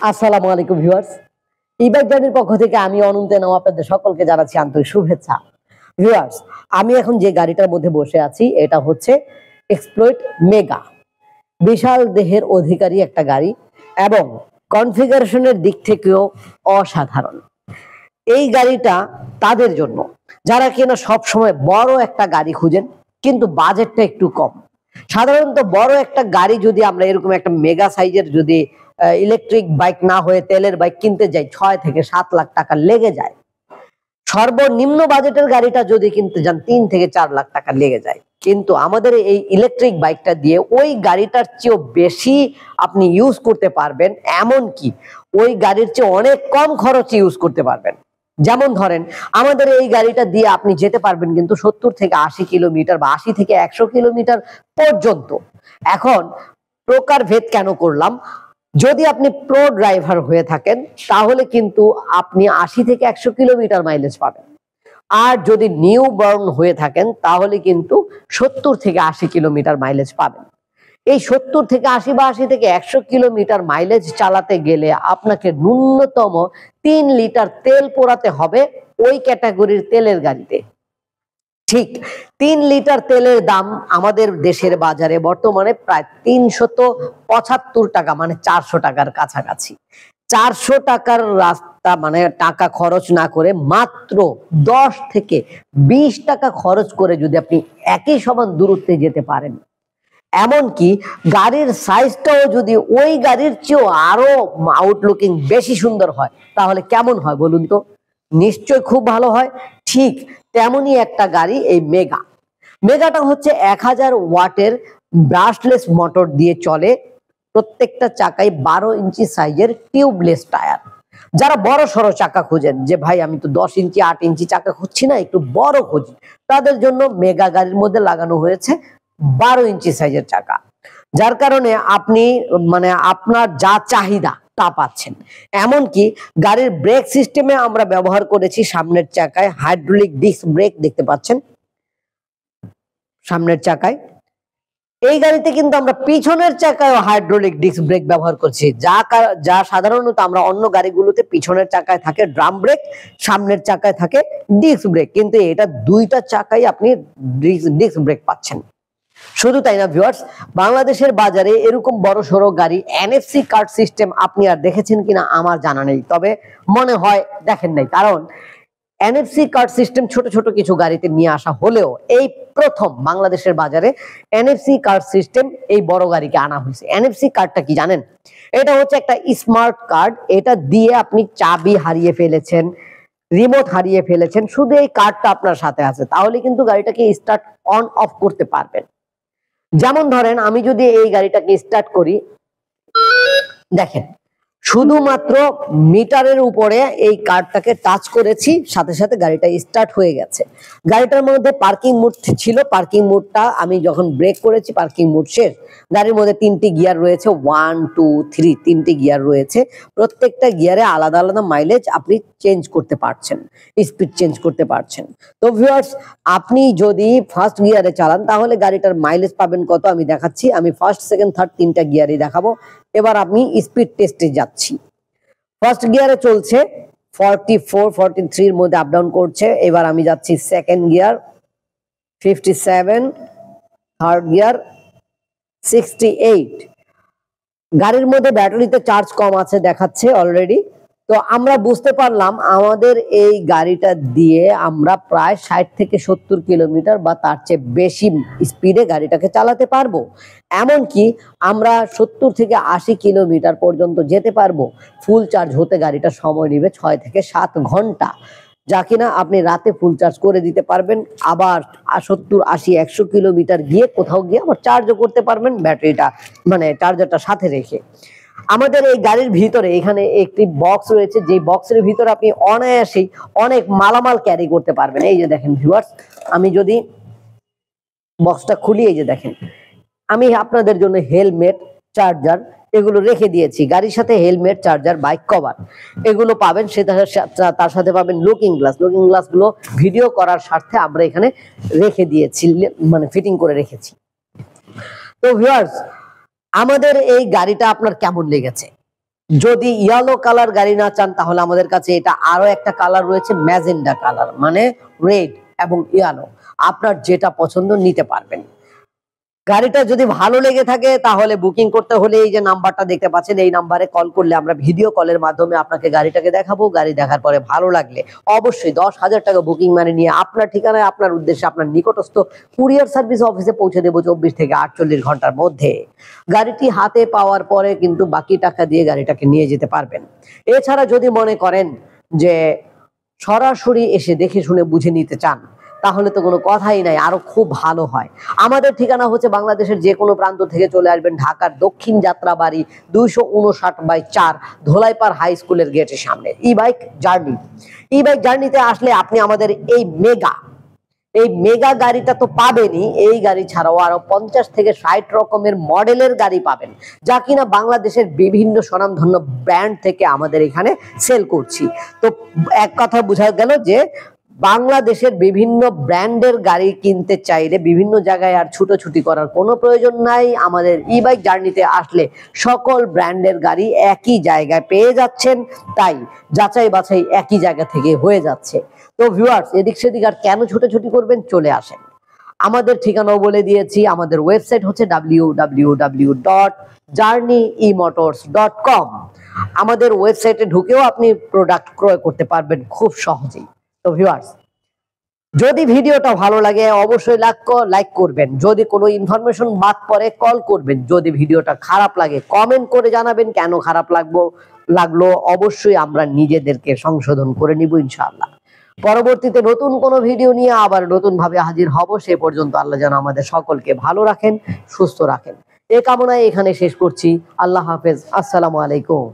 আসসালামু আলাইকুম viewers, e-bike জার্নির পক্ষ থেকে আমি অনন্ত নাম আপনাদের সকলকে জানাচ্ছি আন্তরিক শুভেচ্ছা। ভিউয়ার্স, আমি এখন যে গাড়িটার মধ্যে বসে আছি এটা হচ্ছে এক্সপ্লয়েড মেগা। বিশাল দেহের অধিকারী একটা গাড়ি এবং কনফিগারেশনের দিক থেকেও অসাধারণ। এই গাড়িটা তাদের জন্য যারা কিনা সবসময় বড় একটা গাড়ি খুঁজেন কিন্তু বাজেটটা একটু কম। সাধারণত বড় একটা গাড়ি যদি আমরা এরকম একটা মেগা সাইজের যদি ইলেকট্রিক বাইক না হয়ে তেলের বাইক কিনতে যাই 6 থেকে 7 লাখ টাকা লেগে যায়। সর্বনিম্ন বাজেটের গাড়িটা যদি কিনতে যান 3 থেকে 4 লাখ টাকা লেগে যায়। কিন্তু আমাদের এই ইলেকট্রিক বাইকটা দিয়ে ওই গাড়িটার চেয়েও বেশি আপনি ইউজ করতে পারবেন, এমনকি ওই গাড়ির চেয়ে অনেক কম খরচে ইউজ করতে পারবেন। যেমন ধরেন আমাদের এই গাড়িটা দিয়ে আপনি যেতে পারবেন কিন্তু 70 থেকে 80 কিলোমিটার বা 80 থেকে 100 কিলোমিটার পর্যন্ত। এখন প্রকারভেদ কেন করলাম? যদি আপনি প্রো ড্রাইভার হয়ে থাকেন তাহলে কিন্তু আপনি 80 থেকে 100 কিলোমিটার মাইলেজ পাবেন। আর যদি নিউ বর্ন হয়ে থাকেন তাহলে কিন্তু 70 থেকে 80 কিলোমিটার মাইলেজ পাবেন। এই 70 থেকে 80 বা 80 থেকে 100 কিলোমিটার মাইলেজ চালাতে গেলে আপনাকে ন্যূনতম 3 লিটার তেল পোড়াতে হবে ওই ক্যাটাগরির তেলের গাড়িতে। ঠিক 3 লিটার তেলের দাম আমাদের দেশের বাজারে বর্তমানে প্রায় 375 টাকা, মানে 400 টাকার কাছাকাছি। 400 টাকার রাস্তা মানে টাকা খরচ না করে মাত্র 10 থেকে 20 টাকা খরচ করে যদি আপনি একই সমান দূরত্বে যেতে পারেন, এমনকি গাড়ির সাইজটাও যদি ওই গাড়ির চেয়েও আরো আউটলুকিং বেশি সুন্দর হয় তাহলে কেমন হয় বলুন তো? নিশ্চয় খুব ভালো হয়। ঠিক তেমনই একটা গাড়ি এই মেগা। মেগাটা হচ্ছে 1000 ওয়াটের ব্রাশলেস মোটর দিয়ে চলে। প্রত্যেকটা চাকায় 12 ইঞ্চি সাইজের টিউবলেস টায়ার। যারা বড় সড়ো চাকা খুঁজেন যে ভাই আমি তো 10 ইঞ্চি 8 ইঞ্চি চাকা খুঁজছি না, একটু বড় খুঁজি, তাদের জন্য মেগা গাড়ির মধ্যে লাগানো হয়েছে 12 ইঞ্চি সাইজের চাকা। যার কারণে আপনি মানে আপনার যা চাহিদা তা পাচ্ছেন। এমনকি গাড়ির ব্রেক সিস্টেমে আমরা ব্যবহার করেছি সামনের চাকায় হাইড্রোলিক ডিস্ক ব্রেক, দেখতে পাচ্ছেন সামনের চাকায়। এই গাড়িতে কিন্তু আমরা পিছনের চাকায় হাইড্রোলিক ডিস্ক ব্রেক ব্যবহার করছি, যা সাধারণত আমরা অন্য গাড়িগুলোতে পিছনের চাকায় থাকে ড্রাম ব্রেক, সামনের চাকায় থাকে ডিস্ক ব্রেক, কিন্তু এটা দুইটা চাকায় আপনি ডিস্ক ব্রেক পাচ্ছেন। শুধু তাই না ভিউয়ার্স, বাংলাদেশের বাজারে এরকম বড় সড়ো গাড়ি এনএফসি কার্ড সিস্টেম আপনি আর দেখেছেন কিনা আমার জানা নেই, তবে মনে হয় দেখেন নাই, কারণ এনএফসি কার্ড সিস্টেম ছোট ছোট কিছু গাড়িতে নিয়ে আসা হলেও এই প্রথম বাংলাদেশের বাজারে এনএফসি কার্ড সিস্টেম এই বড় গাড়িকে আনা হয়েছে। এনএফসি কার্ডটা কি জানেন? এটা হচ্ছে একটা স্মার্ট কার্ড। এটা দিয়ে আপনি চাবি হারিয়ে ফেলেছেন, রিমোট হারিয়ে ফেলেছেন, শুধু এই কার্ডটা আপনার সাথে আছে, তাহলে কিন্তু গাড়িটাকে স্টার্ট অন অফ করতে পারবেন। যেমন ধরেন আমি যদি এই গাড়িটাকে স্টার্ট করি, দেখেন শুধুমাত্র মিটারের উপরে এই কার্ডটাকে টাচ করেছি, সাথে সাথে গাড়িটা স্টার্ট হয়ে গেছে। গাড়িটার মধ্যে পার্কিং মোড ছিল, পার্কিং মোডটা আমি যখন ব্রেক করেছি পার্কিং মোড শেষ। গাড়ির মধ্যে 3টি গিয়ার রয়েছে, 1 2 3 3টি গিয়ার রয়েছে। প্রত্যেকটা গিয়ারে আলাদা আলাদা মাইলেজ আপনি চেঞ্জ করতে পারছেন, স্পিড চেঞ্জ করতে পারছেন। তো ভিউয়ার্স, আপনি যদি ফার্স্ট গিয়ারে চালান তাহলে গাড়িটার মাইলেজ পাবেন কত আমি দেখাচ্ছি। আমি ফার্স্ট সেকেন্ড থার্ড 3টা গিয়ারই দেখাবো। এবার আমি স্পিড টেস্টে যাচ্ছি। ফার্স্ট গিয়ারে চলছে 44 43 এর মধ্যে আপ ডাউন করছে। এবার আমি যাচ্ছি সেকেন্ড গিয়ার 57, থার্ড গিয়ার 68। গাড়ির মধ্যে ব্যাটারিতে চার্জ কম আছে দেখাচ্ছে অলরেডি। তো আমরা বুঝতে পারলাম আমাদের এই গাড়িটা দিয়ে আমরা প্রায় 60 থেকে 70 কিলোমিটার বা তার চেয়ে বেশি স্পিডে গাড়িটাকে চালাতে পারবো। এমনকি আমরা 70 থেকে 80 কিলোমিটার পর্যন্ত যেতে পারবো। ফুল চার্জ হতে গাড়িটা সময় নেবে 6 থেকে 7 ঘন্টা, যা কিনা আপনি রাতে ফুল চার্জ করে দিতে পারবেন। আবার 70 80 100 কিলোমিটার গিয়ে কোথাও গিয়ে আবার চার্জও করতে পারবেন ব্যাটারিটা, মানে চার্জারটা সাথে রেখে। আমাদের এই গাড়ির ভিতরে এখানে একটি বক্স রয়েছে, যে বক্সের ভিতরে আপনি অনায়াসেই অনেক মালামাল ক্যারি করতে পারবেন। এই যে দেখেন ভিউয়ার্স, আমি যদি বক্সটা খুলি, এই যে দেখেন আমি আপনাদের জন্য হেলমেট, চার্জার এগুলো রেখে দিয়েছি। গাড়ির সাথে হেলমেট, চার্জার, বাইক কভার এগুলো পাবেন। তার সাথে পাবেন লুকিং গ্লাস। লুকিং গ্লাস গুলো ভিডিও করার স্বার্থে আমরা এখানে রেখে দিয়েছি, মানে ফিটিং করে রেখেছি। তো ভিউয়ার্স, আমাদের এই গাড়িটা আপনার কেমন লেগেছে? যদি ইয়েলো কালার গাড়ি না চান তাহলে আমাদের কাছে এটা আরো একটা কালার রয়েছে, ম্যাজেন্ডা কালার, মানে রেড এবং ইয়েলো, আপনার যেটা পছন্দ নিতে পারবেন। গাড়িটা যদি ভালো লেগে থাকে তাহলে বুকিং করতে হলে এই যে নাম্বারটা দেখতে পাচ্ছেন, এই নাম্বারে কল করলে আমরা ভিডিও কলের মাধ্যমে আপনাকে গাড়িটাকে দেখাবো। গাড়ি দেখার পরে ভালো লাগলে অবশ্যই 10,000 টাকা বুকিং মানি নিয়ে আপনার ঠিকানায়, আপনার উদ্দেশ্যে, আপনার নিকটস্থ কুরিয়ার সার্ভিস অফিসে পৌঁছে দেবো 24 থেকে 48 ঘন্টার মধ্যে। গাড়িটি হাতে পাওয়ার পরে কিন্তু বাকি টাকা দিয়ে গাড়িটাকে নিয়ে যেতে পারবেন। এছাড়া যদি মনে করেন যে সরাসরি এসে দেখে শুনে বুঝে নিতে চান তাহলে তো কোনো কথাই নাই, আরো খুব ভালো হয়। আমাদের ঠিকানা হচ্ছে বাংলাদেশের যে কোনো প্রান্ত থেকে চলে আসবেন ঢাকার দক্ষিণ যাত্রাবাড়ি 259/4 ধোলাইপাড় হাই স্কুলের গেটের সামনে। ই বাইক জার্নি, ই বাইক জার্নিতে আসলে আপনি আমাদের এই মেগা গাড়িটা তো পাবেনই, এই গাড়ি ছাড়াও আরো 50 থেকে 60 রকমের মডেলের গাড়ি পাবেন, যা কিনা বাংলাদেশের বিভিন্ন স্বনামধন্য ব্র্যান্ড থেকে আমাদের এখানে সেল করছি। তো এক কথা বোঝা গেল যে বাংলাদেশের বিভিন্ন ব্র্যান্ডের গাড়ি কিনতে চাইলে বিভিন্ন জায়গায় আর ছুটোছুটি করার কোনো প্রয়োজন নাই। আমাদের ই বাইক জার্নিতে আসলে সকল ব্র্যান্ডের গাড়ি একই জায়গায় পেয়ে যাচ্ছেন, তাই যাচাই বাছাই একই জায়গা থেকে হয়ে যাচ্ছে। তো ভিউয়ার্স, এদিক সেদিক আর কেন ছুটোছুটি করবেন, চলে আসেন। আমাদের ঠিকানাও বলে দিয়েছি, আমাদের ওয়েবসাইট হচ্ছে www.journeymotors.com। আমাদের ওয়েবসাইটে ঢুকেও আপনি প্রোডাক্ট ক্রয় করতে পারবেন খুব সহজেই। তো ভিউয়ার্স, যদি ভিডিওটা ভালো লাগে অবশ্যই লাইক করবেন, যদি কোনো ইনফরমেশন বাদ পড়ে কল করবেন, যদি ভিডিওটা খারাপ লাগে কমেন্ট করে জানাবেন কেন খারাপ লাগলো অবশ্যই আমরা নিজেদেরকে সংশোধন করে নিব ইনশাআল্লাহ। পরবর্তীতে নতুন কোনো ভিডিও নিয়ে আবার নতুন ভাবে হাজির হব। সে পর্যন্ত আল্লাহ যেন আমাদের সকলকে ভালো রাখেন, সুস্থ রাখেন, এ কামনায় এখানে শেষ করছি। আল্লাহ হাফেজ, আসসালামু আলাইকুম।